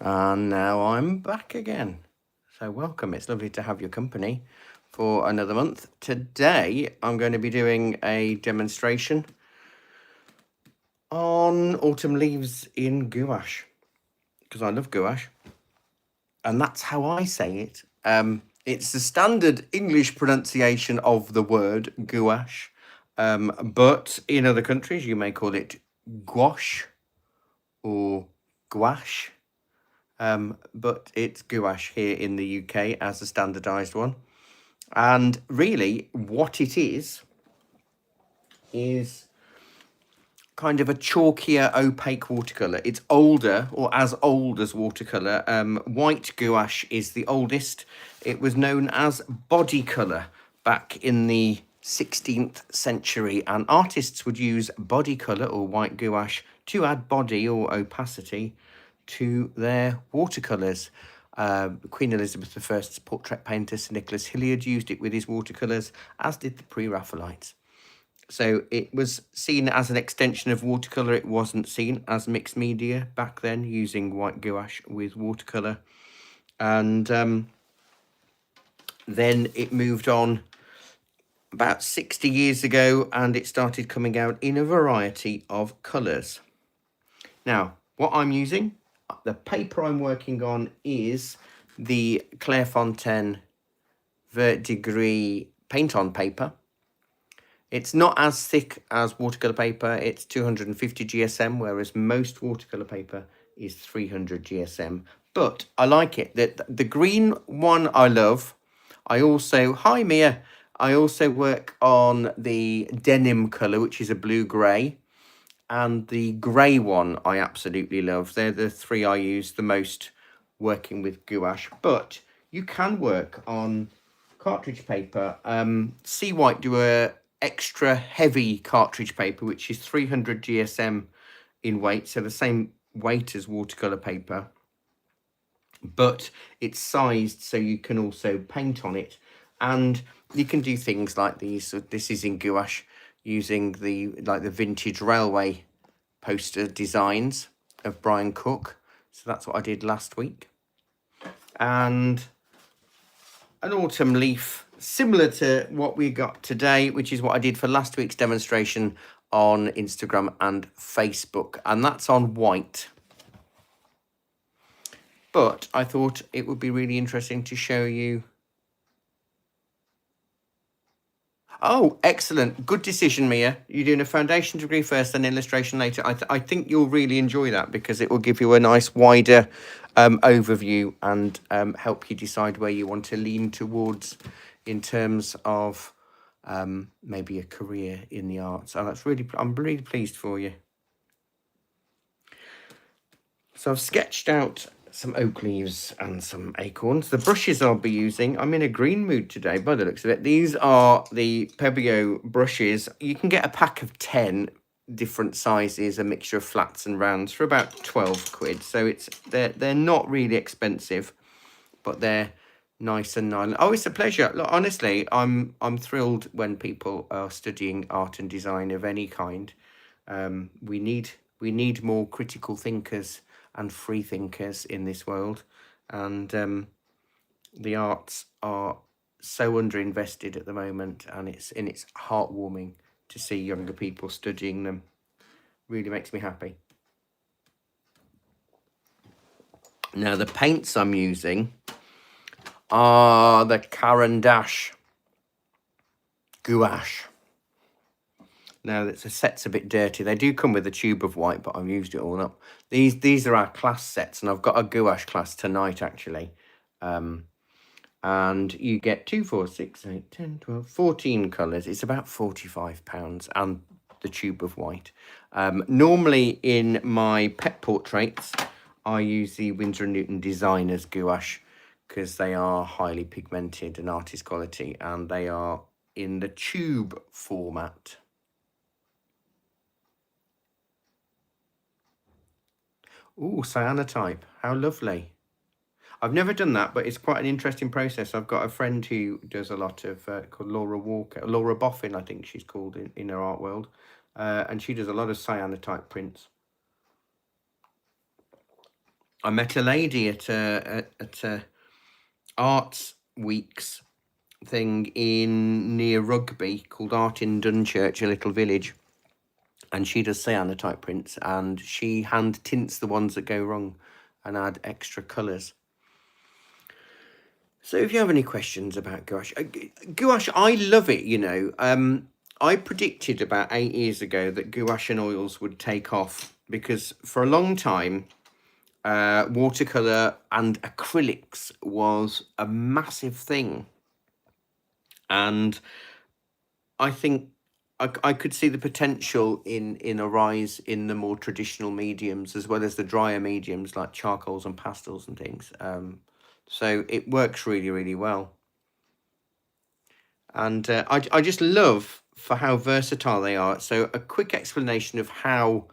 And now I'm back again. So welcome. It's lovely to have your company for another month. Today I'm going to be doing a demonstration on autumn leaves in gouache because I love gouache, and that's how I say it. It's the standard English pronunciation of the word gouache, but in other countries you may call it gouache or gouache. But it's gouache here in the UK as a standardized one. And really, what it is kind of a chalkier, opaque watercolor. It's older, or as old as watercolor. White gouache is the oldest. It was known as body color back in the 16th century, and artists would use body color or white gouache to add body or opacity to their watercolors. Queen Elizabeth I's portrait painter, Sir Nicholas Hilliard, used it with his watercolors, as did the pre-Raphaelites. So it was seen as an extension of watercolor. It wasn't seen as mixed media back then, using white gouache with watercolor. And then it moved on about 60 years ago, and it started coming out in a variety of colors. Now, what I'm using, the paper I'm working on is the Clairefontaine Vert Degree paint on paper. It's not as thick as watercolor paper. It's 250 GSM, whereas most watercolor paper is 300 GSM. But I like it. The green one I love. Hi Mia. I also work on the denim color, which is a blue-gray. And the grey one I absolutely love. They're the three I use the most working with gouache. But you can work on cartridge paper. Sea White do a extra heavy cartridge paper, which is 300 GSM in weight, so the same weight as watercolor paper, but it's sized so you can also paint on it, and you can do things like these. So this is in gouache, using the vintage railway poster designs of Brian Cook. So that's what I did last week. And an autumn leaf similar to what we got today, which is what I did for last week's demonstration on Instagram and Facebook, and that's on white. But I thought it would be really interesting to show you. Oh, excellent. Good decision, Mia. You're doing a foundation degree first and illustration later. I think you'll really enjoy that, because it will give you a nice wider overview and help you decide where you want to lean towards in terms of maybe a career in the arts. And I'm really pleased for you. So I've sketched out some oak leaves and some acorns. The brushes I'll be using, I'm in a green mood today by the looks of it. These are the Pebeo brushes. You can get a pack of 10 different sizes, a mixture of flats and rounds, for about 12 quid. So they're not really expensive, but they're nice and nylon. Oh, it's a pleasure. Look, honestly, I'm thrilled when people are studying art and design of any kind. We need more critical thinkers and free thinkers in this world, and the arts are so underinvested at the moment, and it's heartwarming to see younger people studying them. Really makes me happy. Now the paints I'm using are the Caran d'Ache gouache. Now the set's a bit dirty. They do come with a tube of white, but I've used it all up. These are our class sets, and I've got a gouache class tonight actually. And you get 2, 4, 6, 8, 10, 12, 14 colours. It's about £45, and the tube of white. Normally in my pet portraits, I use the Winsor & Newton Designers gouache, because they are highly pigmented and artist quality, and they are in the tube format. Ooh, cyanotype. How lovely. I've never done that, but it's quite an interesting process. I've got a friend who does a lot of, called Laura Walker, Laura Boffin, I think she's called in her art world. And she does a lot of cyanotype prints. I met a lady at a arts weeks thing in near Rugby called Art in Dunchurch, a little village, and she does cyanotype prints, and she hand tints the ones that go wrong and add extra colours. So if you have any questions about gouache, gouache, I love it, you know. I predicted about 8 years ago that gouache and oils would take off because for a long time, watercolour and acrylics was a massive thing. And I think I could see the potential in a rise in the more traditional mediums as well as the drier mediums like charcoals and pastels and things. So it works really, really well. And I just love for how versatile they are. So a quick explanation of how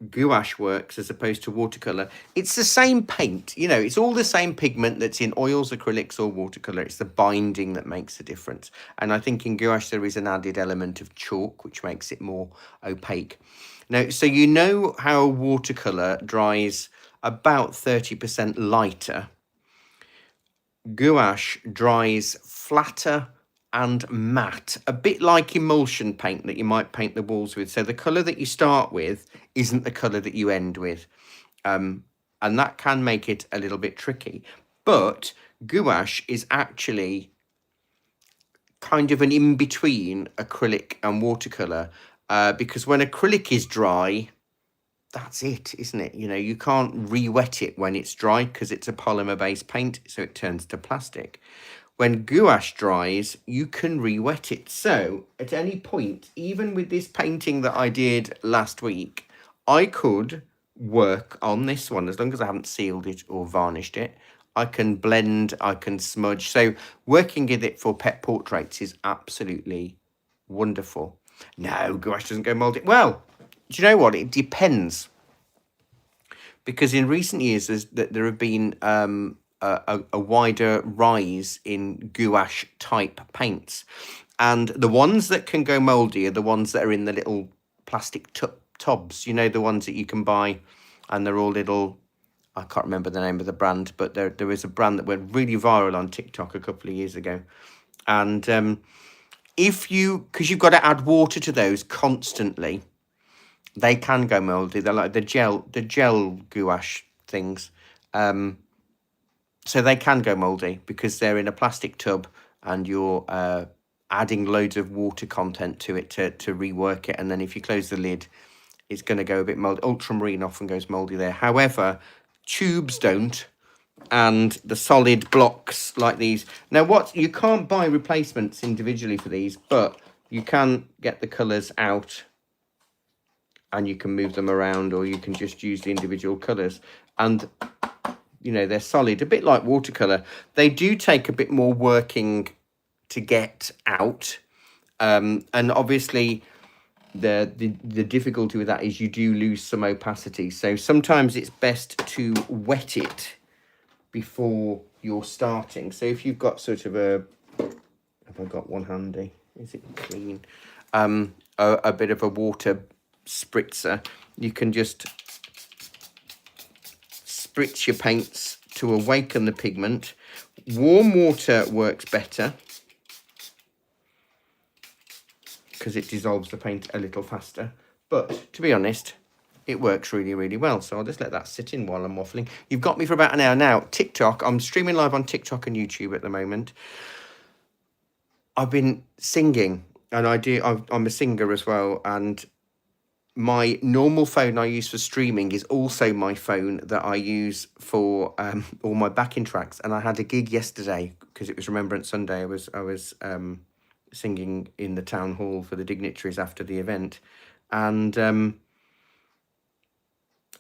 gouache works as opposed to watercolor. It's the same paint, you know, it's all the same pigment that's in oils, acrylics, or watercolor. It's the binding that makes a difference. And I think in gouache there is an added element of chalk, which makes it more opaque. Now, so you know how watercolor dries about 30% lighter. Gouache dries flatter and matte, a bit like emulsion paint that you might paint the walls with. So the colour that you start with isn't the colour that you end with. And that can make it a little bit tricky. But gouache is actually kind of an in-between acrylic and watercolour, because when acrylic is dry, that's it, isn't it? You know, you can't re-wet it when it's dry because it's a polymer-based paint, so it turns to plastic. When gouache dries, you can re-wet it. So at any point, even with this painting that I did last week, I could work on this one as long as I haven't sealed it or varnished it. I can blend, I can smudge. So working with it for pet portraits is absolutely wonderful. No, gouache doesn't go mouldy. Well, do you know what? It depends. Because in recent years, there have been a wider rise in gouache type paints. And the ones that can go mouldy are the ones that are in the little plastic tubs. You know, the ones that you can buy and they're all little, I can't remember the name of the brand, but there is a brand that went really viral on TikTok a couple of years ago. And because you've got to add water to those constantly, they can go mouldy. They're like the gel gouache things. So they can go mouldy because they're in a plastic tub and you're adding loads of water content to it to rework it. And then if you close the lid, it's going to go a bit mouldy. Ultramarine often goes mouldy there. However, tubes don't, and the solid blocks like these. Now, you can't buy replacements individually for these, but you can get the colours out and you can move them around, or you can just use the individual colours. And, you know, they're solid, a bit like watercolour. They do take a bit more working to get out. And obviously, the difficulty with that is you do lose some opacity. So sometimes it's best to wet it before you're starting. So if you've got sort of have I got one handy? Is it clean? A bit of a water spritzer, you can just spritz your paints to awaken the pigment. Warm water works better because it dissolves the paint a little faster, but to be honest, it works really, really well. So I'll just let that sit in while I'm waffling. You've got me for about an hour now. TikTok, I'm streaming live on TikTok and YouTube at the moment. I've been singing, and I'm a singer as well, and my normal phone I use for streaming is also my phone that I use for all my backing tracks. And I had a gig yesterday because it was Remembrance Sunday. I was singing in the town hall for the dignitaries after the event, and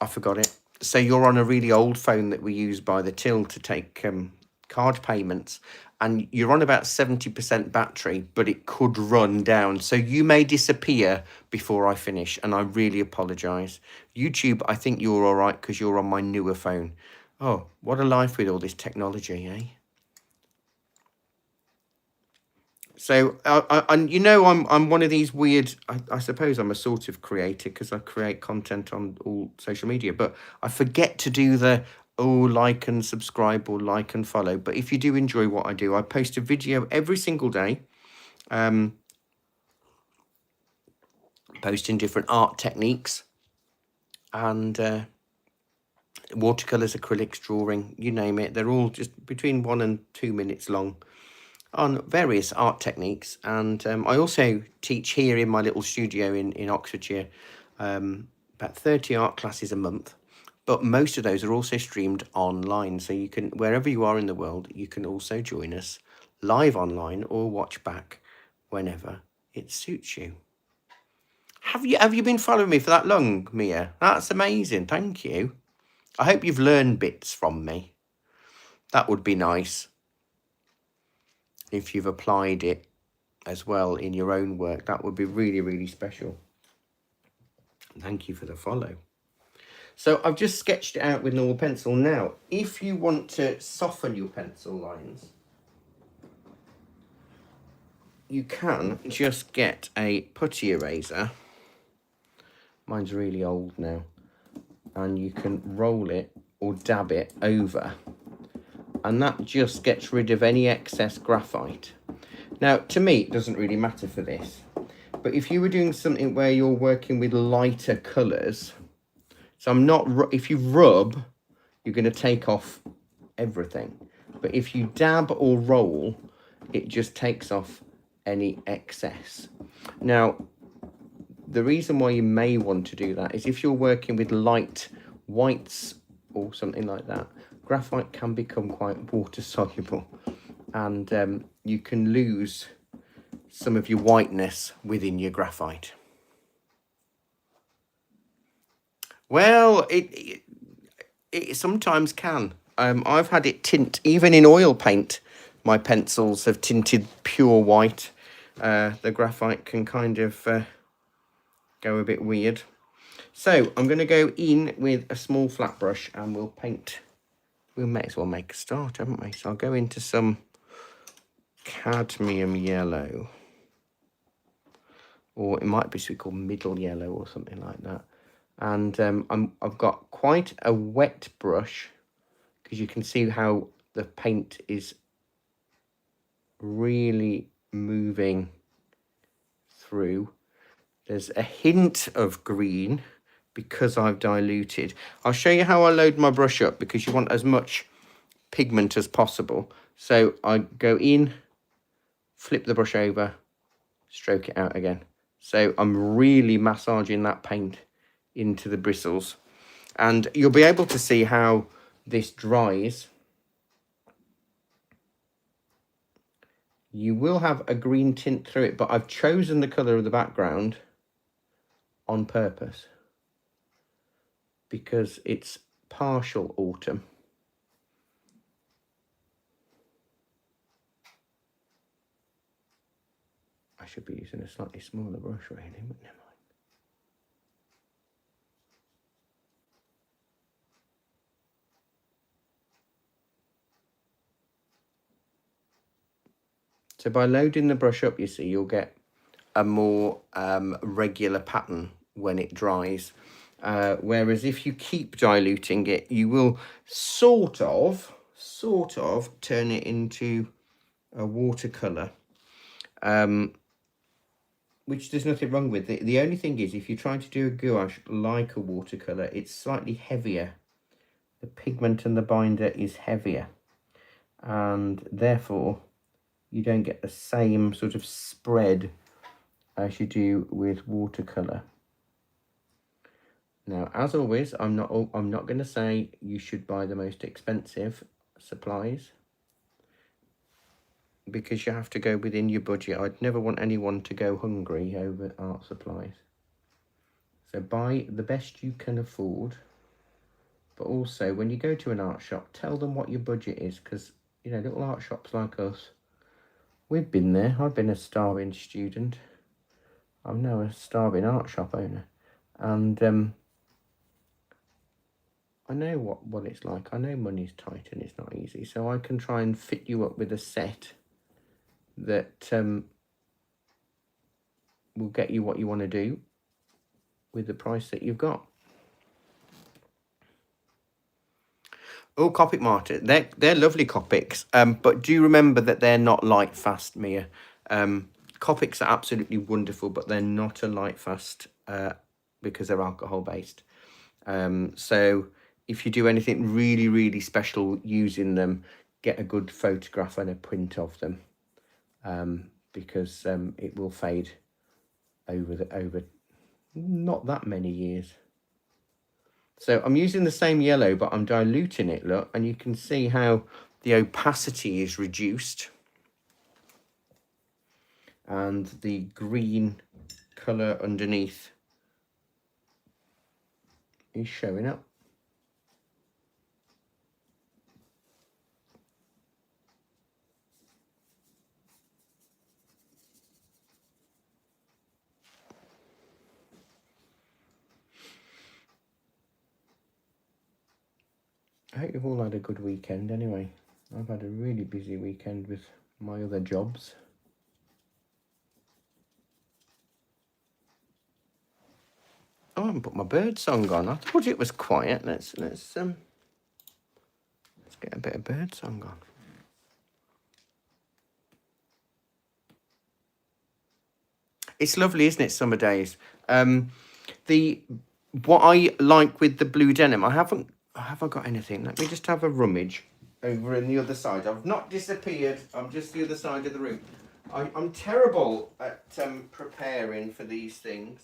I forgot it. So you're on a really old phone that we use by the till to take card payments, and you're on about 70% battery, but it could run down. So you may disappear before I finish, and I really apologise. YouTube, I think you're all right because you're on my newer phone. Oh, what a life with all this technology, eh? So, and you know, I'm one of these weird. I suppose I'm a sort of creator because I create content on all social media, but I forget to do the like and subscribe or like and follow. But if you do enjoy what I do, I post a video every single day, posting different art techniques and watercolors, acrylics, drawing, you name it. They're all just between 1 and 2 minutes long on various art techniques. And I also teach here in my little studio in Oxfordshire, about 30 art classes a month. But most of those are also streamed online. So you can, wherever you are in the world, you can also join us live online or watch back whenever it suits you. Have you been following me for that long, Mia? That's amazing. Thank you. I hope you've learned bits from me. That would be nice if you've applied it as well in your own work. That would be really, really special. Thank you for the follow. So I've just sketched it out with normal pencil. Now, if you want to soften your pencil lines, you can just get a putty eraser. Mine's really old now. And you can roll it or dab it over. And that just gets rid of any excess graphite. Now, to me, it doesn't really matter for this. But if you were doing something where you're working with lighter colours, so if you rub, you're going to take off everything. But if you dab or roll, it just takes off any excess. Now, the reason why you may want to do that is if you're working with light whites or something like that, graphite can become quite water soluble, and you can lose some of your whiteness within your graphite. Well, it sometimes can. I've had it tint, even in oil paint, my pencils have tinted pure white. The graphite can kind of go a bit weird. So I'm going to go in with a small flat brush and we'll paint. We may as well make a start, haven't we? So I'll go into some cadmium yellow. Or it might be called middle yellow or something like that. And I've got quite a wet brush because you can see how the paint is really moving through. There's a hint of green because I've diluted. I'll show you how I load my brush up because you want as much pigment as possible. So I go in, flip the brush over, stroke it out again. So I'm really massaging that paint into the bristles. And you'll be able to see how this dries. You will have a green tint through it, but I've chosen the colour of the background on purpose because it's partial autumn. I should be using a slightly smaller brush really, but never mind. So by loading the brush up, you see, you'll get a more regular pattern when it dries. Whereas if you keep diluting it, you will sort of turn it into a watercolour, which there's nothing wrong with. The only thing is, if you're trying to do a gouache like a watercolour, it's slightly heavier. The pigment and the binder is heavier, and therefore you don't get the same sort of spread as you do with watercolour. Now, as always, I'm not going to say you should buy the most expensive supplies because you have to go within your budget. I'd never want anyone to go hungry over art supplies. So buy the best you can afford. But also, when you go to an art shop, tell them what your budget is, because, you know, little art shops like us, we've been there. I've been a starving student. I'm now a starving art shop owner. And I know what it's like. I know money's tight and it's not easy. So I can try and fit you up with a set that will get you what you want to do with the price that you've got. Oh, Copic Martyr, they're lovely Copics, but do remember that they're not light fast, Mia. Copics are absolutely wonderful, but they're not a light fast because they're alcohol based. So if you do anything really, really special using them, get a good photograph and a print of them, because it will fade over not that many years. So I'm using the same yellow, but I'm diluting it, look, and you can see how the opacity is reduced. And the green colour underneath is showing up. I hope you've all had a good weekend anyway. I've had a really busy weekend with my other jobs. Oh, I haven't put my bird song on. I thought it was quiet. Let's get a bit of bird song on. It's lovely, isn't it? Summer days. What I like with the blue denim, have I got anything? Let me just have a rummage over in the other side. I've not disappeared. I'm just the other side of the room. I'm terrible at preparing for these things.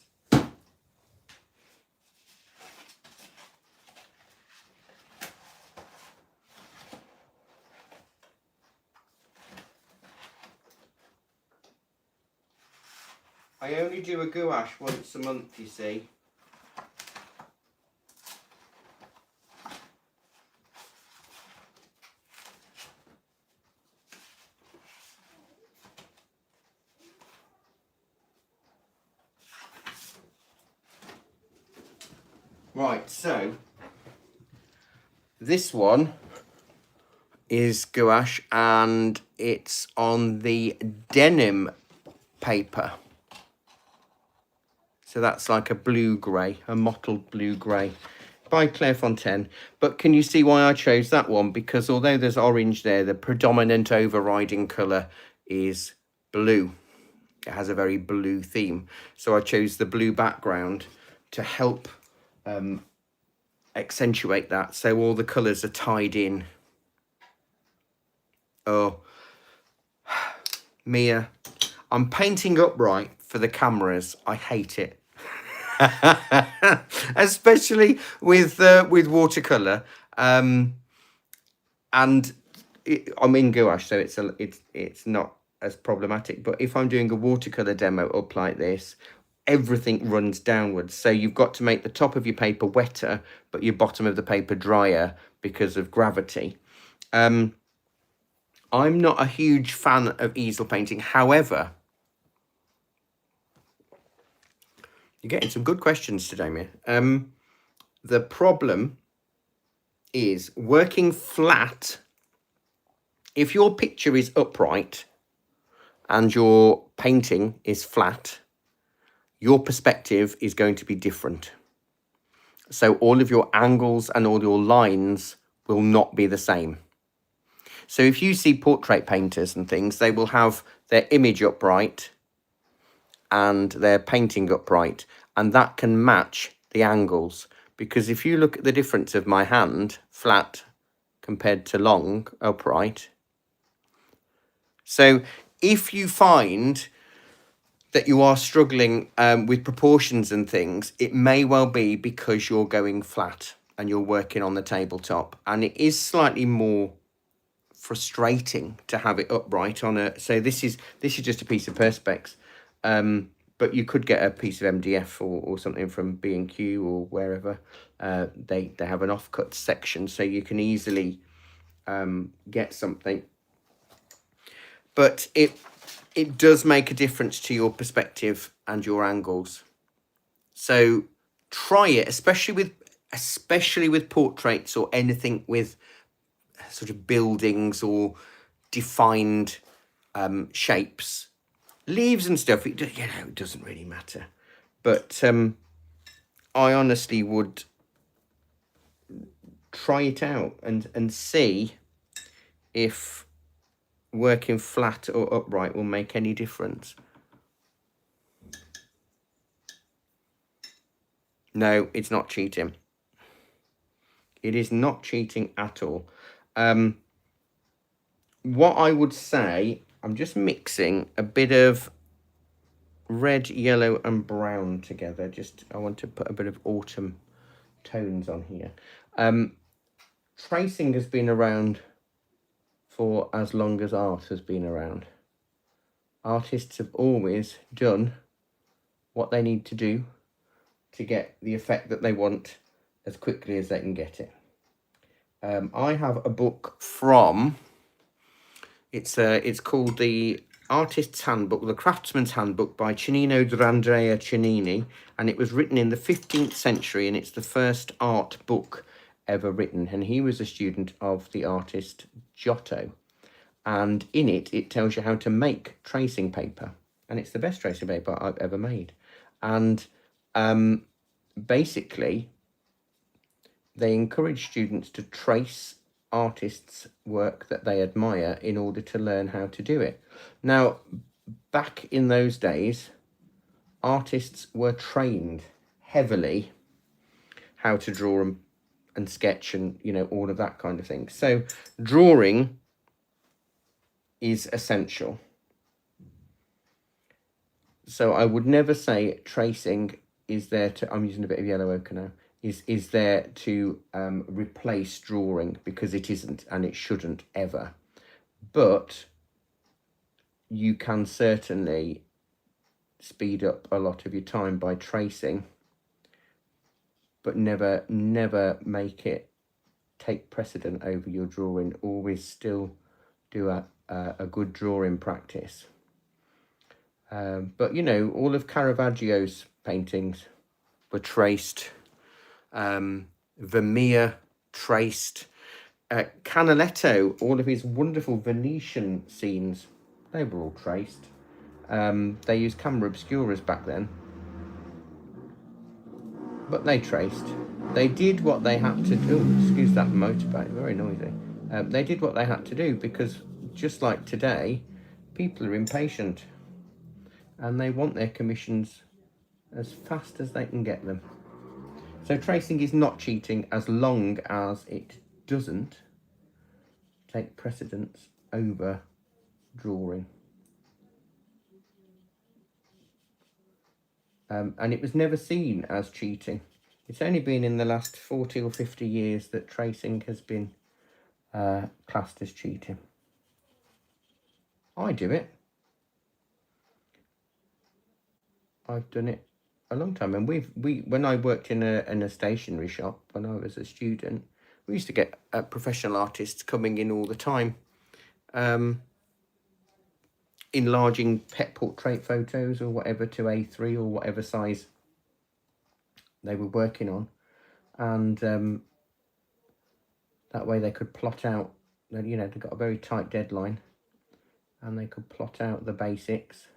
I only do a gouache once a month, you see. Right, so this one is gouache and it's on the denim paper. So that's like a blue-grey, a mottled blue-grey by Clairefontaine. But can you see why I chose that one? Because although there's orange there, the predominant overriding colour is blue. It has a very blue theme. So I chose the blue background to help accentuate that. So all the colours are tied in. Oh, Mia, I'm painting upright for the cameras. I hate it. Especially with watercolor, and I'm in gouache, so it's not as problematic. But if I'm doing a watercolor demo up like this, everything runs downwards. So you've got to make the top of your paper wetter, but your bottom of the paper drier because of gravity. I'm not a huge fan of easel painting. However, you're getting some good questions today, Mia. The problem is working flat. If your picture is upright and your painting is flat, your perspective is going to be different. So all of your angles and all your lines will not be the same. So if you see portrait painters and things, they will have their image upright and their painting upright, and that can match the angles. Because if you look at the difference of my hand, flat compared to long, upright. So if you find that you are struggling with proportions and things, it may well be because you're going flat and you're working on the tabletop. And it is slightly more frustrating to have it upright on a... So this is just a piece of Perspex. But you could get a piece of MDF or something from B&Q or wherever. They have an offcut section, so you can easily get something. But it does make a difference to your perspective and your angles. So try it, especially with portraits or anything with sort of buildings or defined shapes, leaves and stuff. It doesn't really matter. But I honestly would try it out and see if working flat or upright will make any difference. No, it's not cheating. It is not cheating at all. What I would say, I'm just mixing a bit of red, yellow and brown together. I want to put a bit of autumn tones on here. Tracing has been around for as long as art has been around. Artists have always done what they need to do to get the effect that they want as quickly as they can get it. I have a book from, it's called the Artist's Handbook, the Craftsman's Handbook by Cennino d'Andrea Cennini, and it was written in the 15th century, and it's the first art book ever written, and he was a student of the artist Giotto, and in it tells you how to make tracing paper, and it's the best tracing paper I've ever made. And basically they encourage students to trace artists' work that they admire in order to learn how to do it. Now, back in those days, artists were trained heavily how to draw and sketch and, all of that kind of thing. So drawing is essential. So I would never say tracing is there to, I'm using a bit of yellow ochre now, is there to replace drawing, because it isn't, and it shouldn't ever. But you can certainly speed up a lot of your time by tracing, but never make it take precedent over your drawing. Always still do a good drawing practice. But all of Caravaggio's paintings were traced. Vermeer traced. Canaletto, all of his wonderful Venetian scenes, they were all traced. They used camera obscuras back then, but they traced. They did what they had to do. Excuse that motorbike, very noisy. They did what they had to do, because just like today, people are impatient and they want their commissions as fast as they can get them. So tracing is not cheating as long as it doesn't take precedence over drawing. And it was never seen as cheating. It's only been in the last 40 or 50 years that tracing has been classed as cheating. I do it. I've done it a long time, and when I worked in a stationery shop when I was a student, we used to get professional artists coming in all the time, enlarging pet portrait photos or whatever to A3 or whatever size they were working on, and that way they could plot out, they got a very tight deadline, and they could plot out the basics.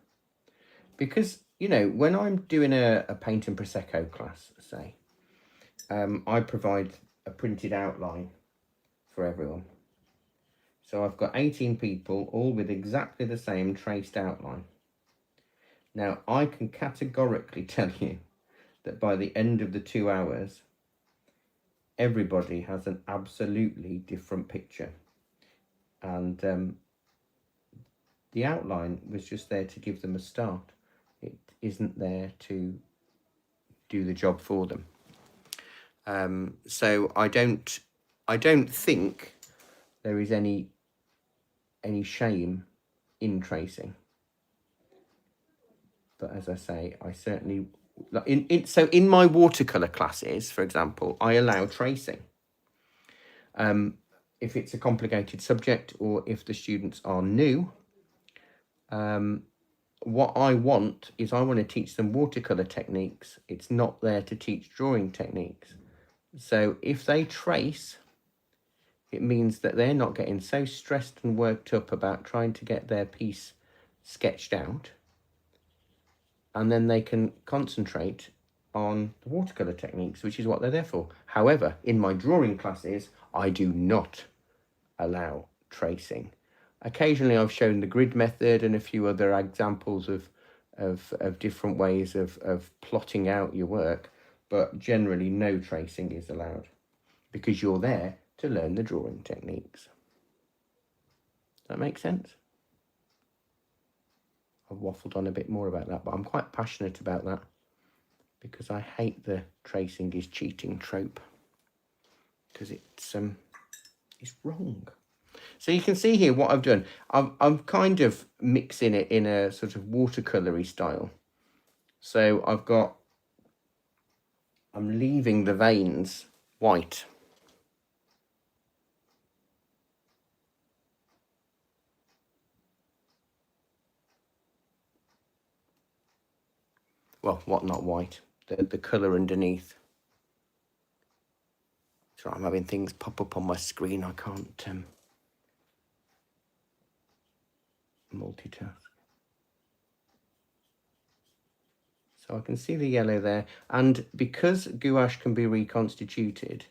Because when I'm doing a paint and Prosecco class, say, I provide a printed outline for everyone. So I've got 18 people, all with exactly the same traced outline. Now, I can categorically tell you that by the end of the 2 hours, everybody has an absolutely different picture. And the outline was just there to give them a start. It isn't there to do the job for them. So I don't think there is any shame in tracing. But as I say, I certainly so in my watercolor classes, for example, I allow tracing. If it's a complicated subject or if the students are new, what I want to teach them watercolor techniques. It's not there to teach drawing techniques. So if they trace, it means that they're not getting so stressed and worked up about trying to get their piece sketched out, and then they can concentrate on the watercolour techniques, which is what they're there for. However, in my drawing classes, I do not allow tracing. Occasionally I've shown the grid method and a few other examples of different ways of plotting out your work, but generally no tracing is allowed, because you're there to learn the drawing techniques. Does that make sense? I've waffled on a bit more about that, but I'm quite passionate about that because I hate the tracing is cheating trope, because it's wrong. So you can see here what I've done. I'm kind of mixing it in a sort of watercolory style. So I'm leaving the veins white. Well, not white, the colour underneath. So I'm having things pop up on my screen. I can't multitask. So I can see the yellow there. And because gouache can be reconstituted,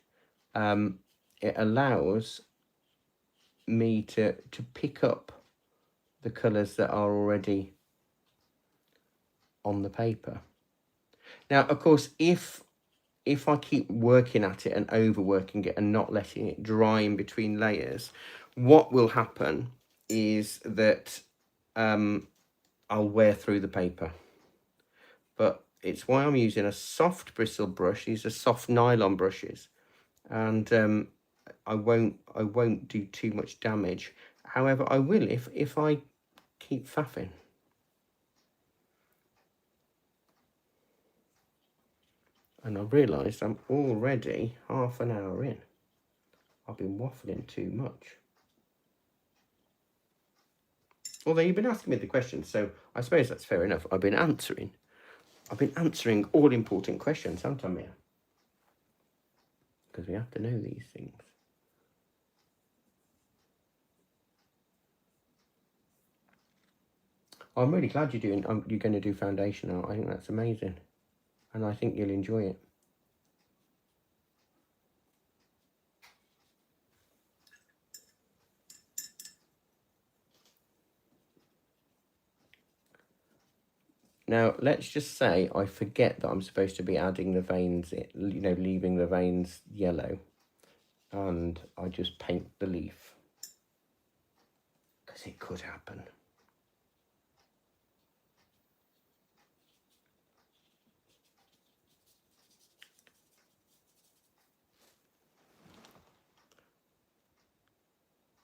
it allows me to pick up the colours that are already on the paper. Now, of course, if I keep working at it and overworking it and not letting it dry in between layers, what will happen is that I'll wear through the paper. But it's why I'm using a soft bristle brush. These are soft nylon brushes, and I won't do too much damage. However, I will if I keep faffing. And I've realised I'm already half an hour in. I've been waffling too much. Although you've been asking me the questions, so I suppose that's fair enough. I've been answering all important questions, haven't I, Mia? Because we have to know these things. I'm really glad you're going to do foundation art. I think that's amazing, and I think you'll enjoy it. Now, let's just say I forget that I'm supposed to be adding the veins, leaving the veins yellow, and I just paint the leaf, because it could happen.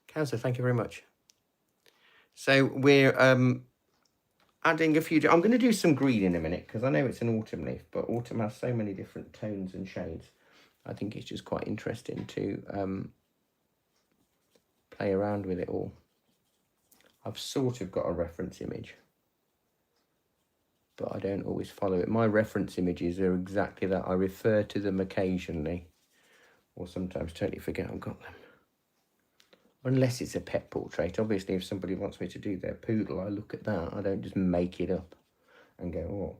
Councillor, thank you very much. So we're adding a few. I'm going to do some green in a minute, because I know it's an autumn leaf, but autumn has so many different tones and shades. I think it's just quite interesting to play around with it all. I've sort of got a reference image, but I don't always follow it. My reference images are exactly that. I refer to them occasionally, or sometimes totally forget I've got them. Unless it's a pet portrait. Obviously, if somebody wants me to do their poodle, I look at that. I don't just make it up and go,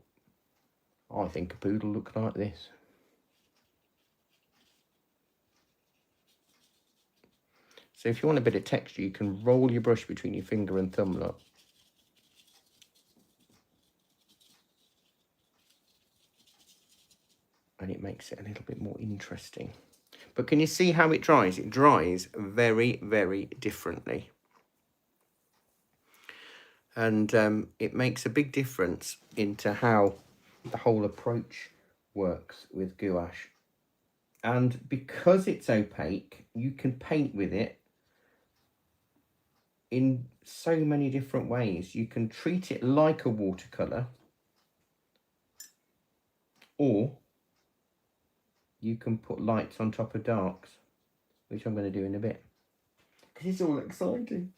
oh, I think a poodle looks like this. So if you want a bit of texture, you can roll your brush between your finger and thumb, look. And it makes it a little bit more interesting. But can you see how it dries? It dries very, very differently. And it makes a big difference into how the whole approach works with gouache. And because it's opaque, you can paint with it in so many different ways. You can treat it like a watercolour, or you can put lights on top of darks, which I'm going to do in a bit, because it's all exciting.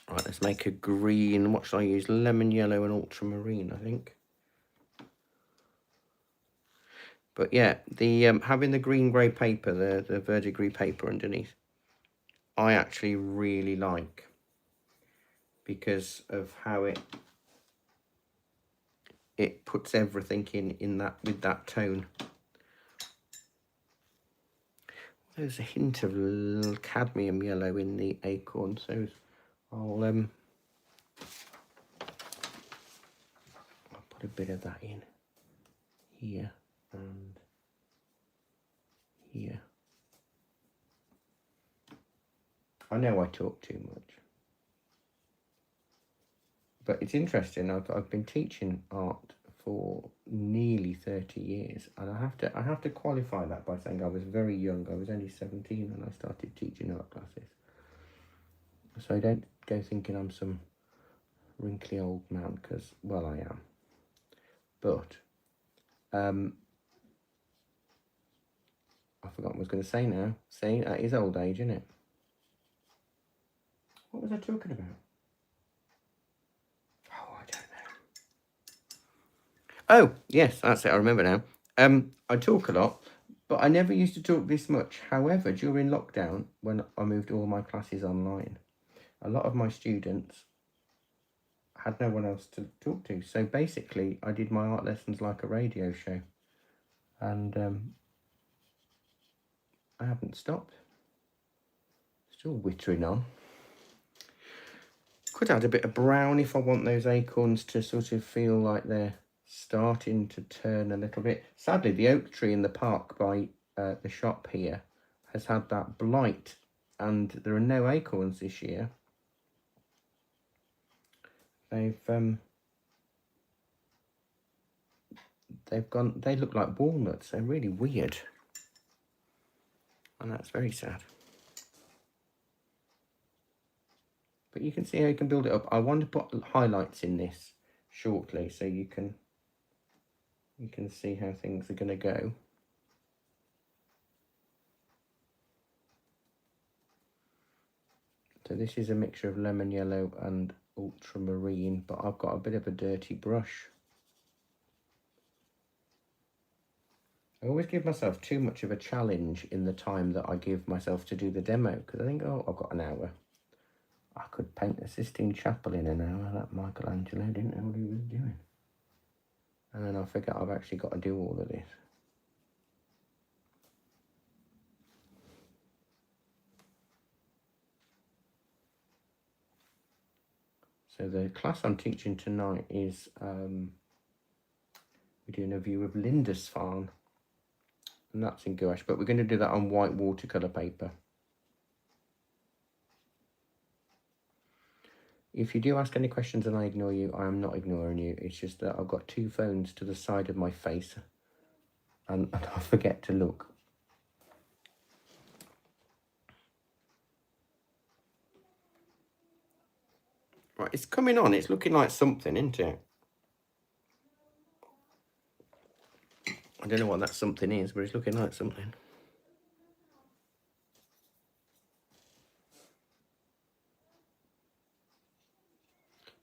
Right, let's make a green. What should I use? Lemon yellow and ultramarine, I think. But yeah, the having the green-grey paper, the verdigris paper underneath, I actually really like because of how it puts everything in that with that tone. There's a hint of cadmium yellow in the acorn, so I'll put a bit of that in here and here. I know I talk too much, but it's interesting. I've been teaching art for nearly 30 years, and I have to qualify that by saying I was very young. I was only 17 when I started teaching art classes, so don't go thinking I'm some wrinkly old man, because well, I am. But I forgot what I was going to say now. See, that is old age, isn't it? What was I talking about? Oh, I don't know. Oh, yes, that's it. I remember now. I talk a lot, but I never used to talk this much. However, during lockdown, when I moved all my classes online, a lot of my students had no one else to talk to. So basically, I did my art lessons like a radio show. And I haven't stopped. Still wittering on. Could add a bit of brown if I want those acorns to sort of feel like they're starting to turn a little bit. Sadly, the oak tree in the park by the shop here has had that blight, and there are no acorns this year. They've gone. They look like walnuts. They're really weird, and that's very sad. But you can see how you can build it up. I want to put highlights in this shortly, so you can see how things are going to go. So this is a mixture of lemon yellow and ultramarine, but I've got a bit of a dirty brush. I always give myself too much of a challenge in the time that I give myself to do the demo, because I think, oh, I've got an hour. I could paint the Sistine Chapel in an hour. That Michelangelo didn't know what he was doing. And then I forget I've actually got to do all of this. So the class I'm teaching tonight is we're doing a view of Lindisfarne, and that's in gouache, but we're going to do that on white watercolour paper. If you do ask any questions and I ignore you, I am not ignoring you. It's just that I've got two phones to the side of my face and I forget to look. Right, it's coming on. It's looking like something, isn't it? I don't know what that something is, but it's looking like something.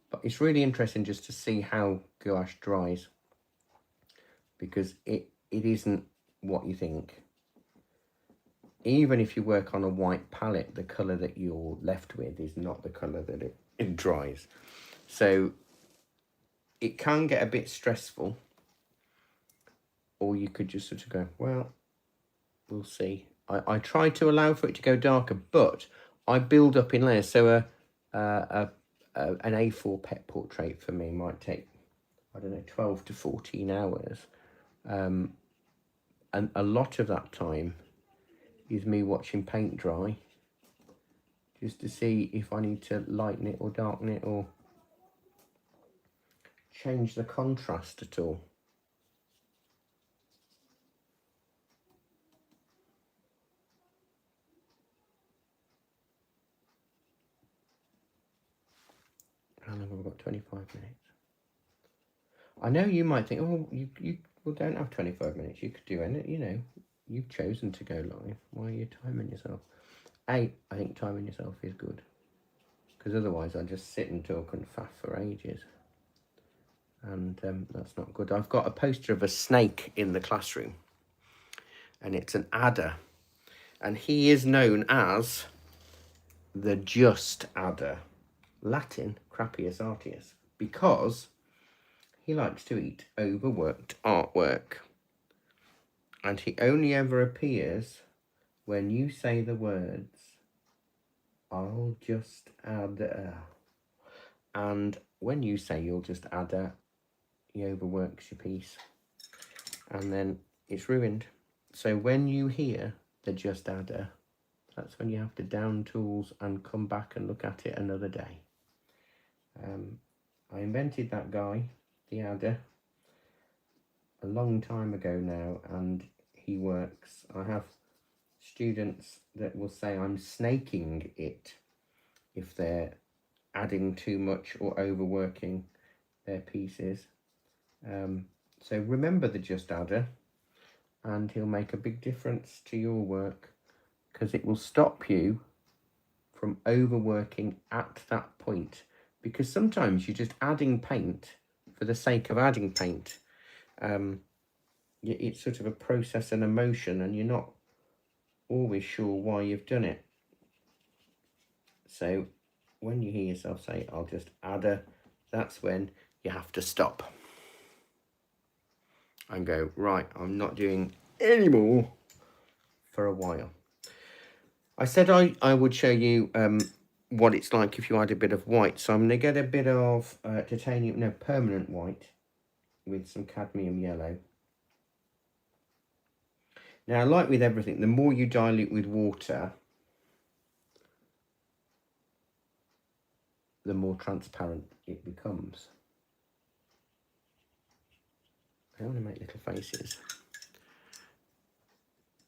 But it's really interesting just to see how gouache dries, because it isn't what you think. Even if you work on a white palette, the colour that you're left with is not the colour that it dries. So it can get a bit stressful, or you could just sort of go, well, we'll see. I try to allow for it to go darker, but I build up in layers. So an A4 pet portrait for me might take, I don't know, 12 to 14 hours. And a lot of that time is me watching paint dry, just to see if I need to lighten it or darken it or change the contrast at all. How long have I got? 25 minutes. I know you might think, oh, you don't have 25 minutes. You could do it, you know. You've chosen to go live. Why are you timing yourself? I think timing yourself is good, because otherwise I just sit and talk and faff for ages, and that's not good. I've got a poster of a snake in the classroom, and it's an adder. And he is known as the just adder, Latin Crapius artius, because he likes to eat overworked artwork. And he only ever appears when you say the words, I'll just add and when you say you'll just add he overworks your piece. And then it's ruined. So when you hear the just adder, that's when you have to down tools and come back and look at it another day. I invented that guy, the adder, a long time ago now, and he works. I have students that will say I'm snaking it if they're adding too much or overworking their pieces. So remember the just adder, and he'll make a big difference to your work, because it will stop you from overworking at that point. Because sometimes you're just adding paint for the sake of adding paint. It's sort of a process and emotion, and you're not always sure why you've done it. So when you hear yourself say, I'll just adder, that's when you have to stop and go, right, I'm not doing any more for a while. I said I would show you what it's like if you add a bit of white. So I'm going to get a bit of permanent white with some cadmium yellow. Now, like with everything, the more you dilute with water, the more transparent it becomes. I want to make little faces.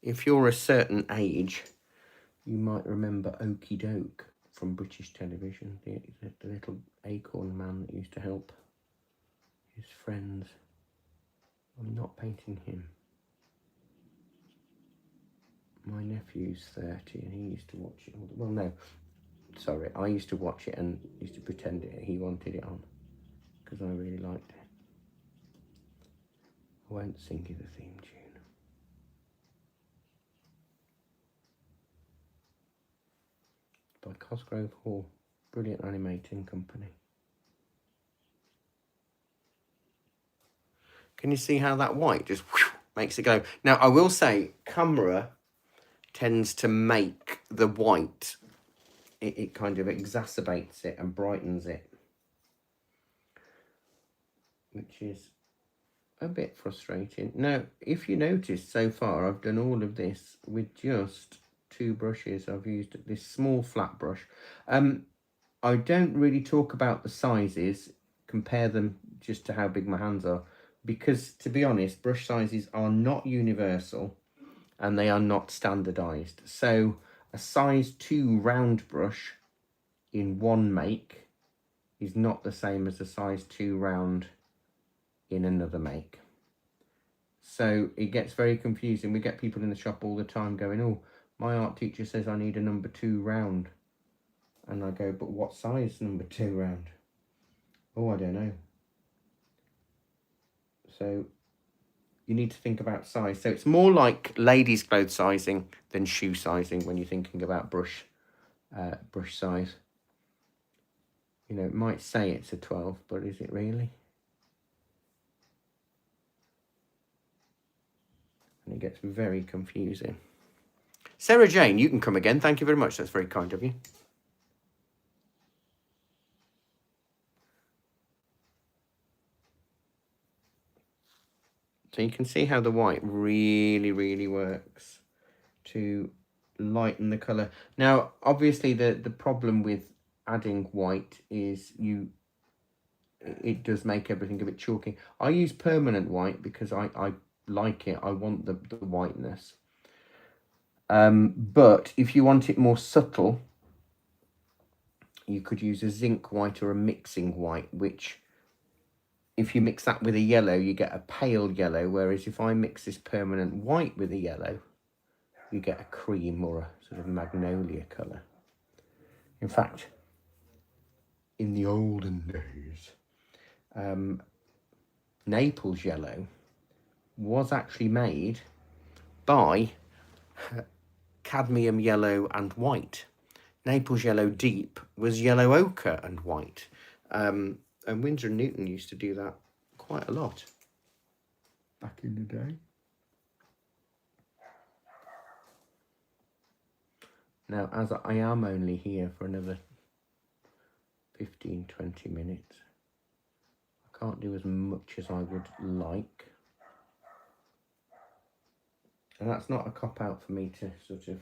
If you're a certain age, you might remember Okie Doke from British television, the little acorn man that used to help his friends. I'm not painting him. My nephew's 30 and he used to watch it. Well, no, sorry, I used to watch it and used to pretend he wanted it on because I really liked it. I won't sing you the theme tune. By Cosgrove Hall, brilliant animating company. Can you see how that white just makes it go? Now, I will say, camera tends to make the white, it kind of exacerbates it and brightens it, which is a bit frustrating. Now, if you notice so far, I've done all of this with just 2 brushes. I've used this small flat brush. I don't really talk about the sizes, compare them just to how big my hands are, because to be honest, brush sizes are not universal and they are not standardized. So a size 2 round brush in one make is not the same as a size 2 round in another make. So it gets very confusing. We get people in the shop all the time going, oh, my art teacher says I need a number 2 round. And I go, but what size number 2 round? Oh, I don't know. So you need to think about size. So it's more like ladies' clothes sizing than shoe sizing when you're thinking about brush size. You know, it might say it's a 12, but is it really? And it gets very confusing. Sarah Jane, you can come again. Thank you very much. That's very kind of you. So you can see how the white really, really works to lighten the colour. Now, obviously, the problem with adding white is it does make everything a bit chalky. I use permanent white because I like it. I want the whiteness. But if you want it more subtle, you could use a zinc white or a mixing white, which if you mix that with a yellow, you get a pale yellow, whereas if I mix this permanent white with a yellow, you get a cream or a sort of magnolia colour. In fact, in the olden days, Naples yellow was actually made by cadmium yellow and white. Naples yellow deep was yellow ochre and white. And Winsor & Newton used to do that quite a lot back in the day. Now, as I am only here for another 15-20 minutes, I can't do as much as I would like. And that's not a cop-out for me to sort of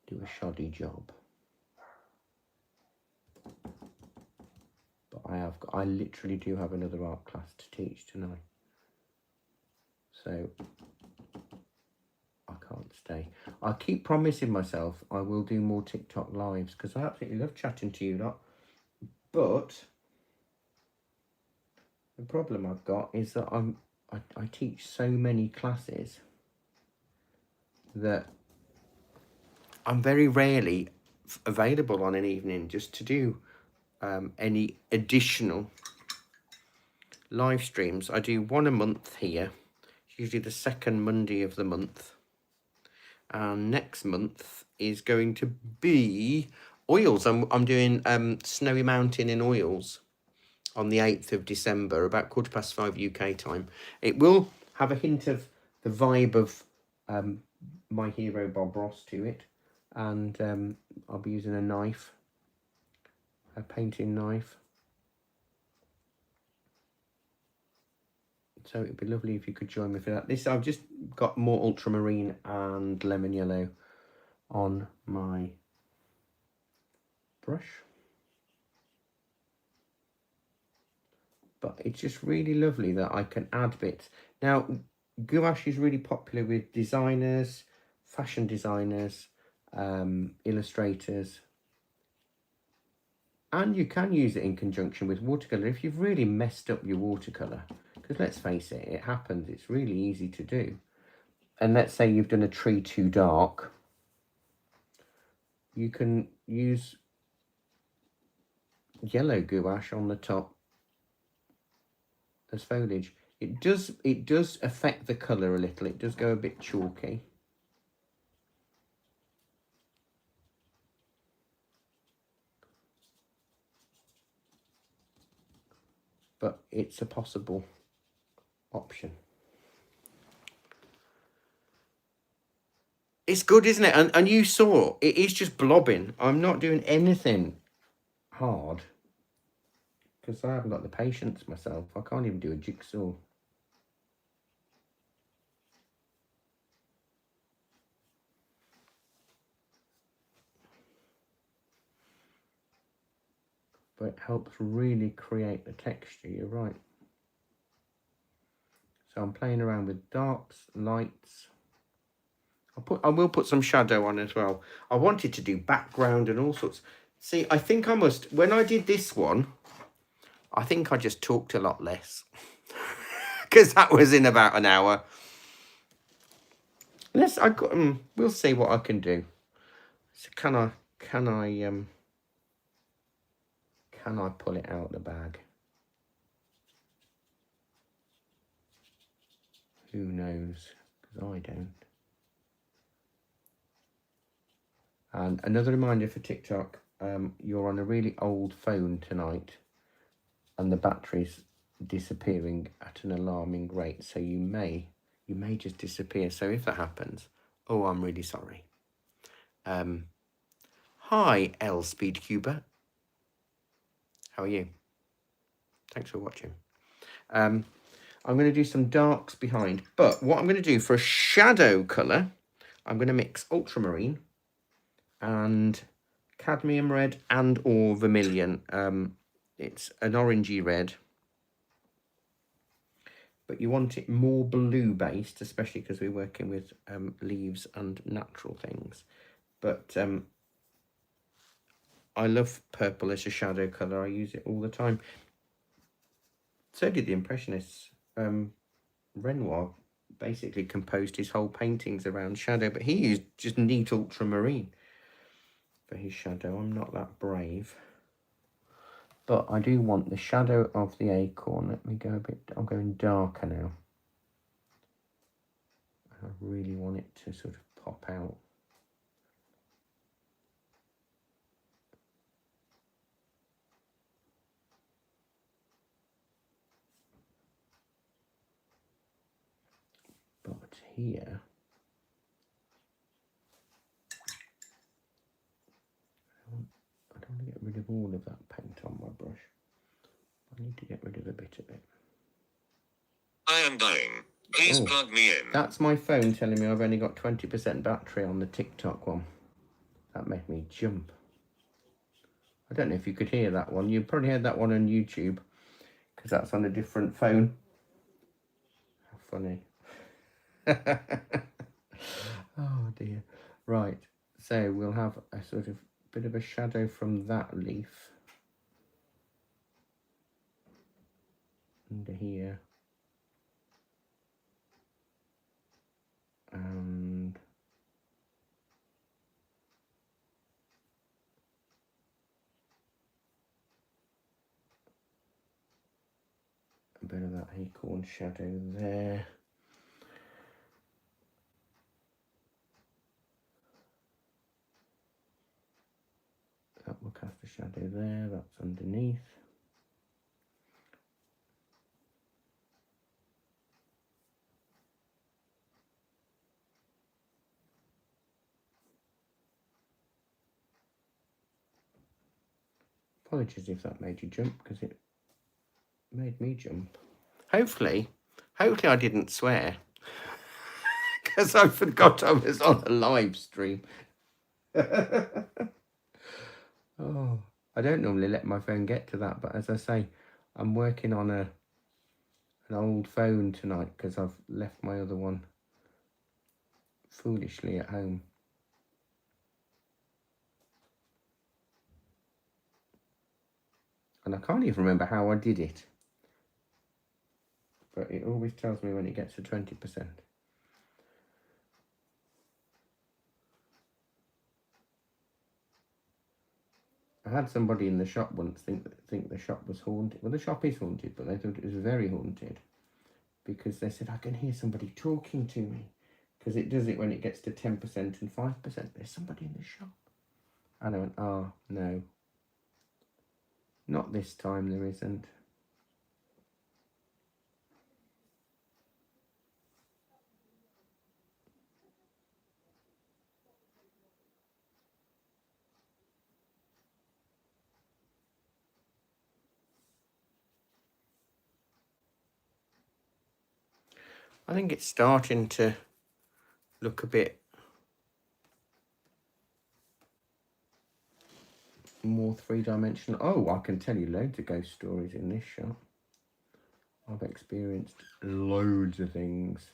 do a shoddy job. But I literally do have another art class to teach tonight. So I can't stay. I keep promising myself I will do more TikTok lives because I absolutely love chatting to you lot. But the problem I've got is that I teach so many classes that I'm very rarely available on an evening just to do any additional live streams. I do one a month here, usually the second Monday of the month. And next month is going to be oils. I'm doing Snowy Mountain in oils on the 8th of December, about 5:15 UK time. It will have a hint of the vibe of my hero Bob Ross to it. And I'll be using a knife, a painting knife. So it'd be lovely if you could join me for that. This, I've just got more ultramarine and lemon yellow on my brush. But it's just really lovely that I can add bits. Now, gouache is really popular with designers, fashion designers, illustrators. And you can use it in conjunction with watercolour if you've really messed up your watercolour. Because let's face it, it happens. It's really easy to do. And let's say you've done a tree too dark. You can use yellow gouache on the top as foliage. It does affect the colour a little. It does go a bit chalky. But it's a possible option. It's good, isn't it? And you saw, it is just blobbing. I'm not doing anything hard because I haven't got the patience myself. I can't even do a jigsaw. But it helps really create the texture, you're right. So I'm playing around with darks, lights. I will put some shadow on as well. I wanted to do background and all sorts. See, I think I must, when I did this one, I think I just talked a lot less. Because that was in about an hour. We'll see what I can do. So can I pull it out of the bag? Who knows? Because I don't. And another reminder for TikTok, you're on a really old phone tonight and the battery's disappearing at an alarming rate. So you may just disappear. So if that happens, oh, I'm really sorry. Hi, L Speedcuber. How are you? Thanks for watching. I'm going to do some darks behind. But what I'm going to do for a shadow colour, I'm going to mix ultramarine and cadmium red and or vermilion. It's an orangey red, but you want it more blue based, especially because we're working with leaves and natural things. But I love purple as a shadow colour. I use it all the time. So did the Impressionists. Renoir basically composed his whole paintings around shadow, but he used just neat ultramarine for his shadow. I'm not that brave. But I do want the shadow of the acorn. Let me go a bit, I'm going darker now. I really want it to sort of pop out. But here, I don't want to get rid of all of that paint on my brush. I need to get rid of a bit of it. I am dying. Please plug me in. That's my phone telling me I've only got 20% battery on the TikTok one. That made me jump. I don't know if you could hear that one. You probably heard that one on YouTube because that's on a different phone. How funny. Oh dear. Right, so we'll have a sort of bit of a shadow from that leaf under here, and a bit of that acorn shadow there. That will cast a shadow there, that's underneath. Apologies if that made you jump, because it made me jump. Hopefully I didn't swear, because I forgot I was on a live stream. Oh, I don't normally let my phone get to that, but as I say, I'm working on an old phone tonight because I've left my other one foolishly at home. And I can't even remember how I did it, but it always tells me when it gets to 20%. I had somebody in the shop once think the shop was haunted. Well, the shop is haunted, but they thought it was very haunted because they said, I can hear somebody talking to me, because it does it when it gets to 10% and 5%. There's somebody in the shop. And I went, oh, no. Not this time, there isn't. I think it's starting to look a bit more three-dimensional. Oh, I can tell you loads of ghost stories in this shop. I've experienced loads of things.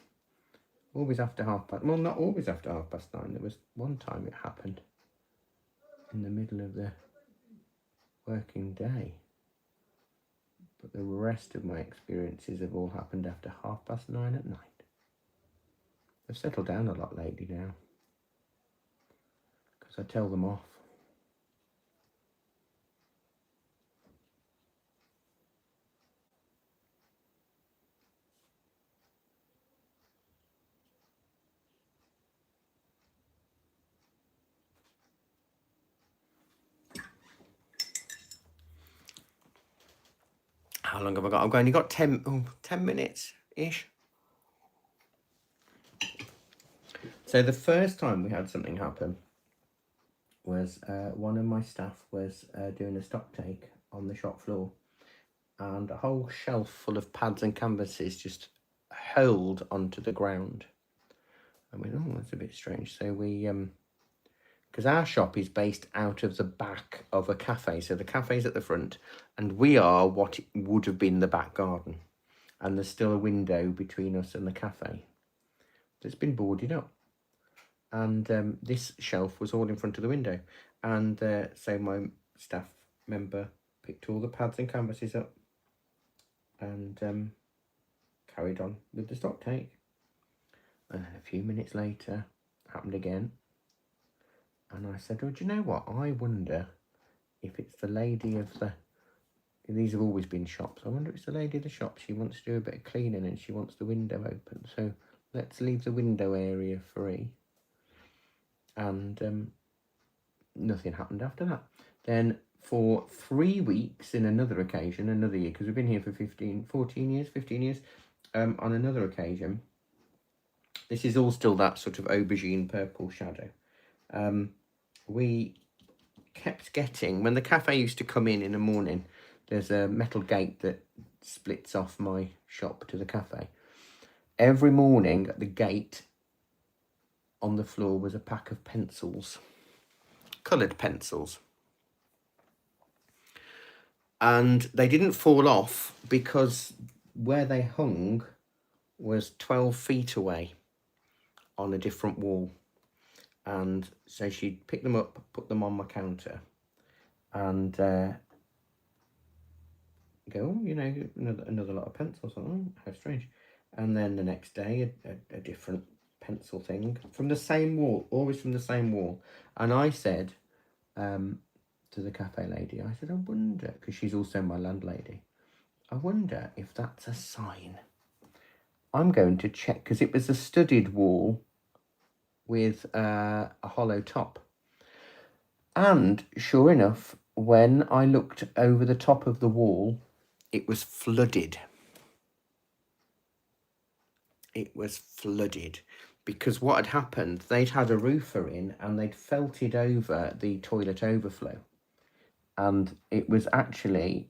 Always after 9:30. Well, not always after 9:30. There was one time it happened in the middle of the working day. But the rest of my experiences have all happened after 9:30 at night. They've settled down a lot lately now, because I tell them off. How long have I got? I've only got 10 minutes-ish. So the first time we had something happen was one of my staff was doing a stock take on the shop floor, and a whole shelf full of pads and canvases just hurled onto the ground. I mean, oh, that's a bit strange. So we, because our shop is based out of the back of a cafe. So the cafe's at the front, and we are what would have been the back garden. And there's still a window between us and the cafe that's been boarded up. And this shelf was all in front of the window. And so my staff member picked all the pads and canvases up and carried on with the stock take. And then a few minutes later, happened again. And I said, oh, do you know what? I wonder if it's the lady of the... These have always been shops. I wonder if it's the lady of the shop. She wants to do a bit of cleaning and she wants the window open. So let's leave the window area free. And nothing happened after that. Then for 3 weeks in another occasion, another year, because we've been here for 15 years, on another occasion, this is all still that sort of aubergine purple shadow. We kept getting, when the cafe used to come in the morning, there's a metal gate that splits off my shop to the cafe. Every morning at the gate on the floor was a pack of pencils, coloured pencils. And they didn't fall off because where they hung was 12 feet away on a different wall. And so she'd pick them up, put them on my counter, and go, you know, another lot of pencils. Oh, how strange. And then the next day, a different pencil thing from the same wall, always from the same wall. And I said to the cafe lady, I said, I wonder, because she's also my landlady, I wonder if that's a sign. I'm going to check, because it was a studded wall with a hollow top. And sure enough, when I looked over the top of the wall, it was flooded. It was flooded because what had happened, they'd had a roofer in and they'd felted over the toilet overflow. And it was actually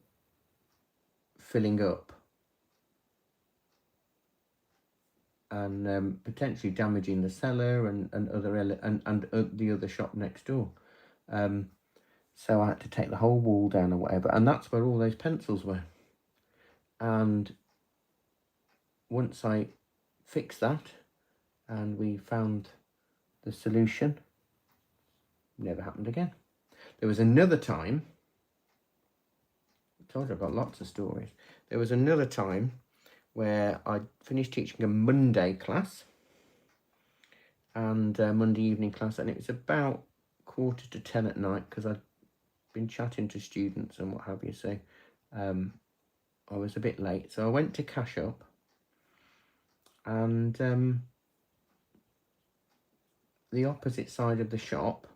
filling up and potentially damaging the cellar and the other shop next door. So I had to take the whole wall down or whatever, and that's where all those pencils were. And once I fixed that and we found the solution, never happened again. There was another time, I told you I've got lots of stories. There was another time where I finished teaching a Monday class and a Monday evening class, and it was about 9:45 at night because I'd been chatting to students and what have you, so I was a bit late. So I went to cash up, and the opposite side of the shop,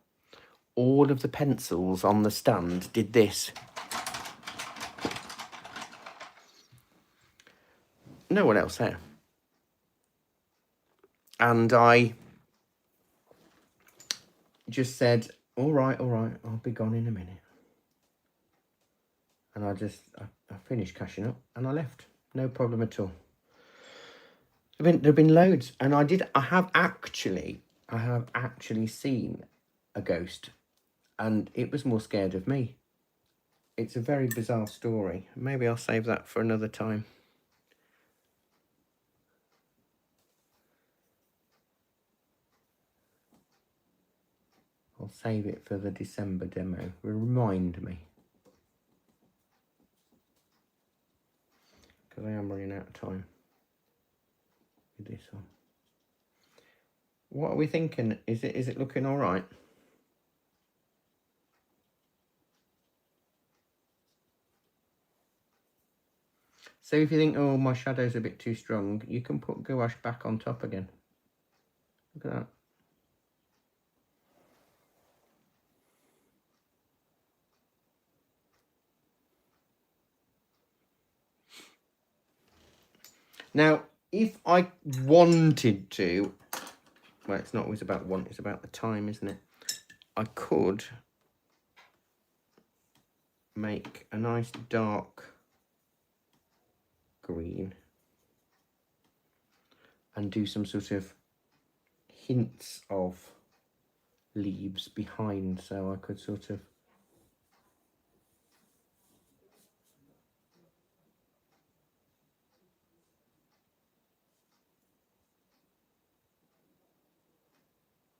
all of the pencils on the stand did this. No one else there. And I just said, all right, I'll be gone in a minute. And I finished cashing up and I left. No problem at all. There've been loads, and I have actually seen a ghost, and it was more scared of me. It's a very bizarre story. Maybe I'll save that for another time. I'll save it for the December demo. Remind me. Because I am running out of time with this one. What are we thinking? Is it looking all right? So if you think, oh, my shadow's a bit too strong, you can put gouache back on top again. Look at that. Now, if I wanted to, well, it's not always about want, it's about the time, isn't it? I could make a nice dark green and do some sort of hints of leaves behind, so I could sort of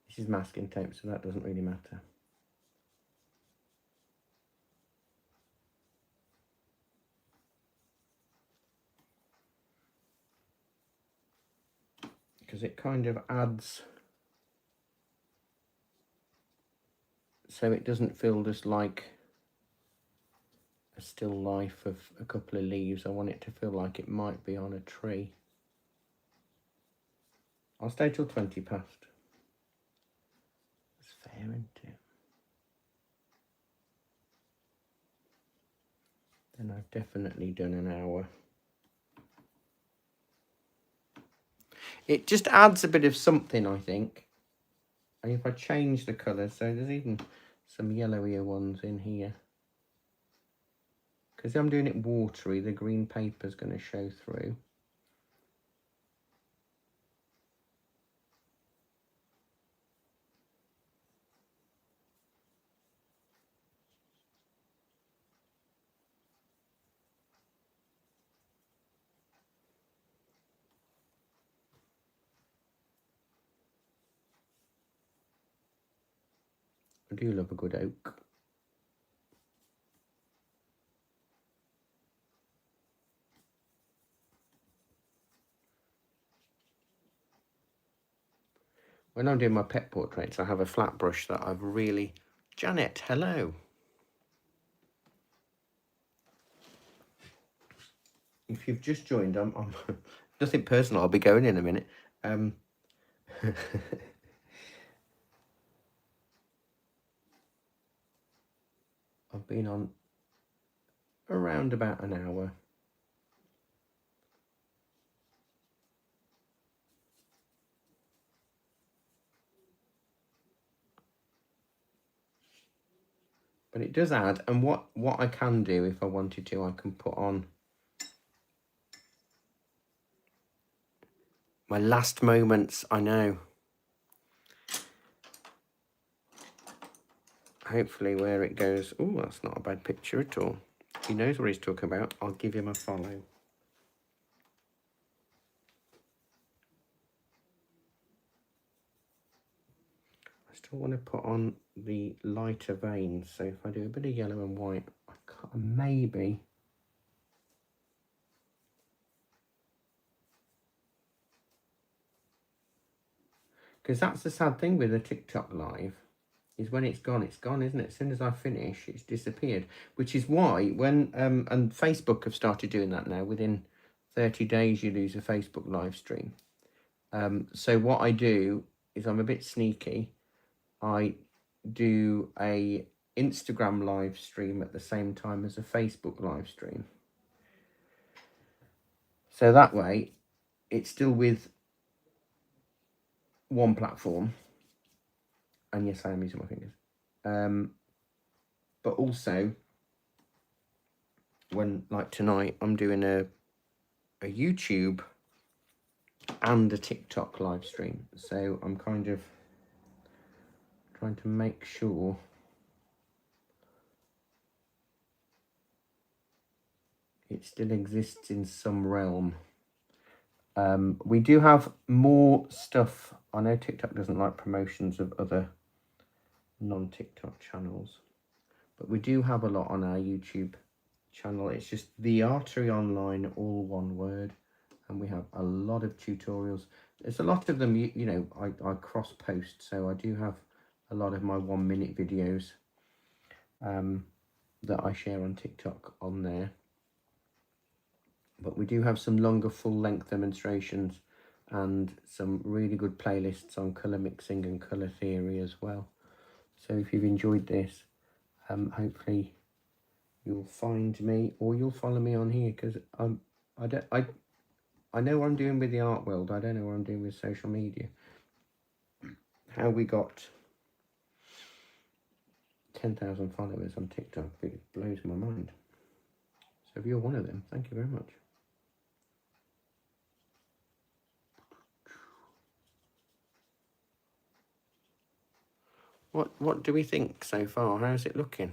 this is masking tape, so that doesn't really matter. Because it kind of adds, so it doesn't feel just like a still life of a couple of leaves. I want it to feel like it might be on a tree. I'll stay till 20 past. That's fair, isn't it? Then I've definitely done an hour. It just adds a bit of something, I think. And if I change the colour, so there's even some yellowier ones in here. Because I'm doing it watery, the green paper's going to show through. I do love a good oak. When I'm doing my pet portraits, I have a flat brush that I've really... Janet, hello. If you've just joined, I'm nothing personal, I'll be going in a minute. I've been on around about an hour. But it does add, and what I can do if I wanted to, I can put on my last moments. I know. Hopefully where it goes, oh, that's not a bad picture at all. He knows what he's talking about. I'll give him a follow. I still want to put on the lighter veins, so if I do a bit of yellow and white, I can't, maybe. Because that's the sad thing with a TikTok live, is when it's gone, isn't it? As soon as I finish, it's disappeared. Which is why when, and Facebook have started doing that now, within 30 days you lose a Facebook live stream. So what I do is I'm a bit sneaky. I do a Instagram live stream at the same time as a Facebook live stream. So that way, it's still with one platform. And yes, I am using my fingers. But also, when, like tonight, I'm doing a YouTube and a TikTok live stream. So I'm kind of trying to make sure it still exists in some realm. We do have more stuff. I know TikTok doesn't like promotions of other non-TikTok channels, but we do have a lot on our YouTube channel. It's just The Artery Online, all one word, and we have a lot of tutorials. There's a lot of them, you know, I cross post, so I do have a lot of my 1 minute videos that I share on TikTok on there. But we do have some longer full-length demonstrations and some really good playlists on colour mixing and colour theory as well. So if you've enjoyed this, hopefully you'll find me or you'll follow me on here, because I know what I'm doing with the art world. I don't know what I'm doing with social media. How we got 10,000 followers on TikTok, it blows my mind. So if you're one of them, thank you very much. What do we think so far? How's it looking?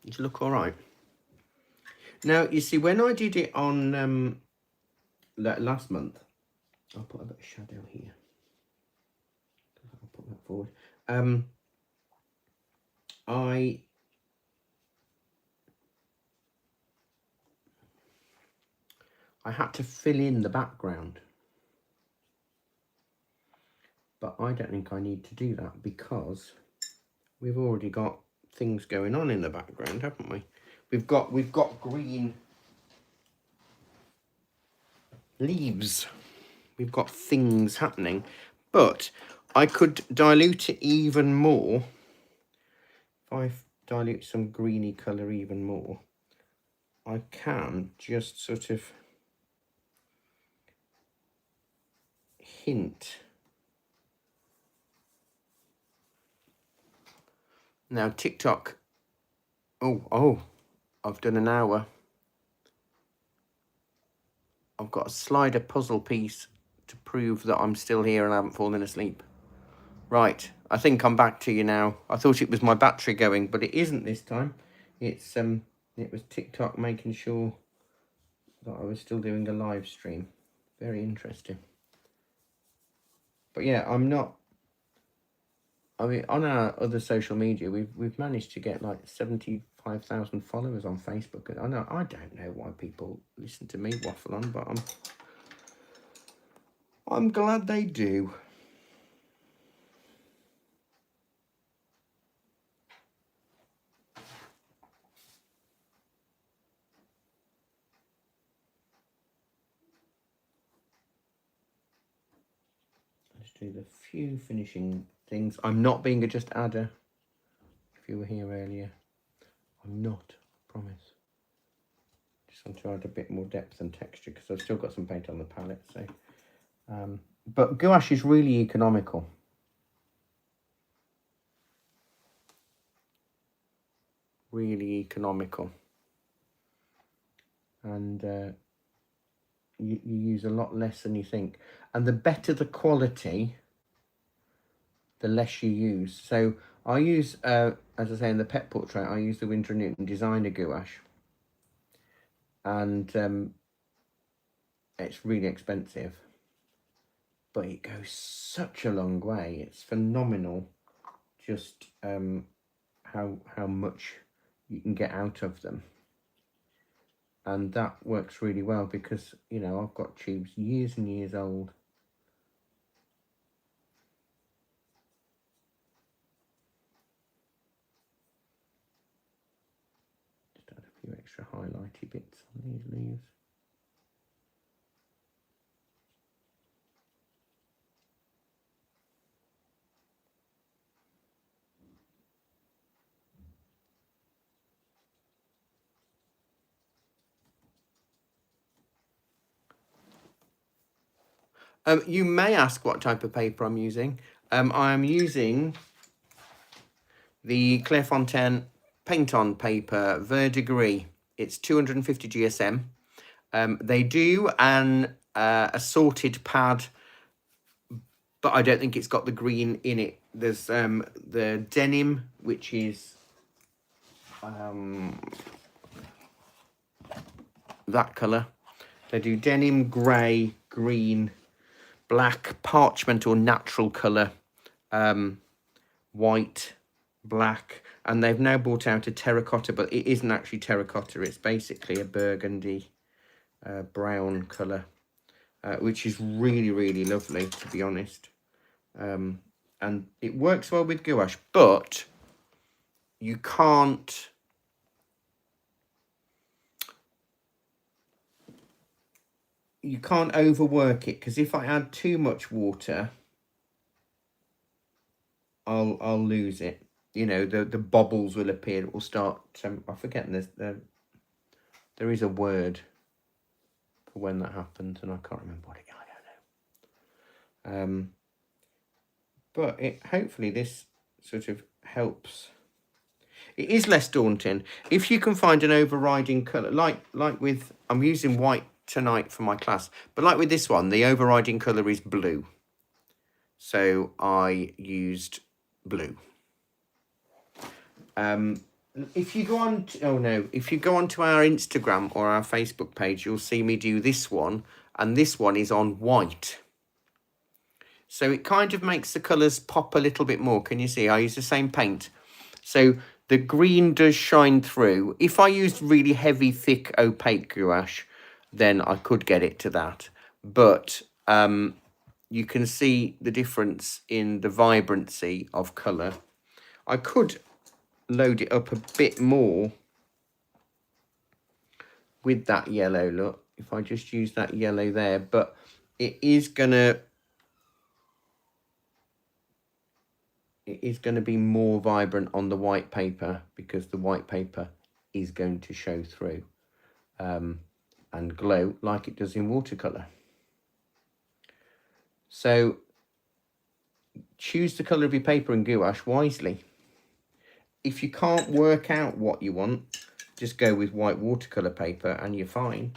Does it look all right? Now, you see, when I did it on last month, I'll put a bit of shadow here. I'll put that forward. I had to fill in the background. But I don't think I need to do that because we've already got things going on in the background, haven't we? We've got green leaves. We've got things happening, but I could dilute it even more. If I dilute some greeny colour even more, I can just sort of hint. Now TikTok, oh, I've done an hour. I've got a slider puzzle piece to prove that I'm still here and I haven't fallen asleep. Right, I think I'm back to you now. I thought it was my battery going, but it isn't this time. It's it was TikTok making sure that I was still doing a live stream. Very interesting. But yeah, I'm not. I mean, on our other social media, we've managed to get like 75,000 followers on Facebook. And I don't know why people listen to me waffle on, but I'm glad they do. Let's do the few finishing things. I'm not being a just adder. If you were here earlier, I'm not. I promise. Just want to add a bit more depth and texture because I've still got some paint on the palette. So, but gouache is really economical. Really economical, and you use a lot less than you think. And the better the quality, the less you use. So I use, as I say in the pet portrait, I use the Winsor & Newton designer gouache, and it's really expensive, but it goes such a long way. It's phenomenal, just how much you can get out of them. And that works really well because, you know, I've got tubes years and years old. Just add a few extra highlighty bits on these leaves. You may ask what type of paper I'm using. I am using the Clairefontaine paint-on paper Verdigris. It's 250 GSM. They do an assorted pad, but I don't think it's got the green in it. There's the denim, which is that colour. They do denim, grey, green, black, parchment or natural colour, white, black, and they've now brought out a terracotta, but it isn't actually terracotta. It's basically a burgundy brown colour, which is really, really lovely, to be honest. And it works well with gouache, but you can't overwork it, because if I add too much water, I'll lose it. You know, the bubbles will appear. It will start. I'm forgetting this. There is a word for when that happens, and I can't remember what it. I don't know. But it hopefully this sort of helps. It is less daunting if you can find an overriding colour, like with, I'm using white tonight for my class, but like with this one, the overriding colour is blue. So I used blue. If you go on if you go onto our Instagram or our Facebook page, you'll see me do this one, and this one is on white. So it kind of makes the colours pop a little bit more. Can you see? I use the same paint. So the green does shine through. If I used really heavy, thick, opaque gouache, then I could get it to that. But you can see the difference in the vibrancy of colour. I could load it up a bit more with that yellow, look, if I just use that yellow there, but it is gonna be more vibrant on the white paper, because the white paper is going to show through and glow like it does in watercolor. So choose the color of your paper in gouache wisely. If you can't work out what you want, just go with white watercolor paper and you're fine.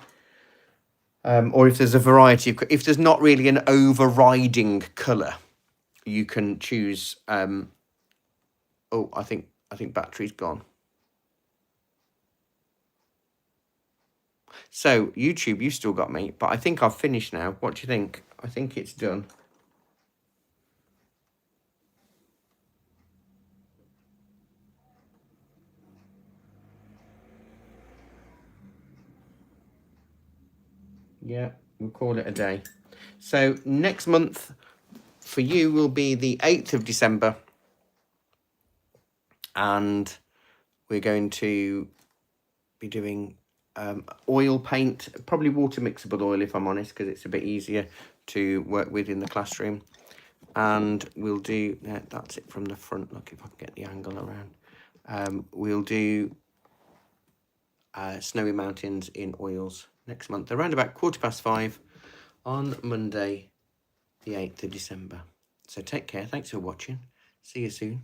Or if there's a variety of, if there's not really an overriding color, you can choose. Oh, I think battery's gone. So YouTube, you still got me, but I think I've finished now. What do you think? I think it's done. Yeah, we'll call it a day. So next month for you will be the 8th of December. And we're going to be doing oil paint, probably water mixable oil if I'm honest, because it's a bit easier to work with in the classroom. And we'll do, that's it from the front, look if I can get the angle around. We'll do Snowy Mountains in oils next month, around about 5:15 on Monday, the 8th of December. So take care, thanks for watching, see you soon.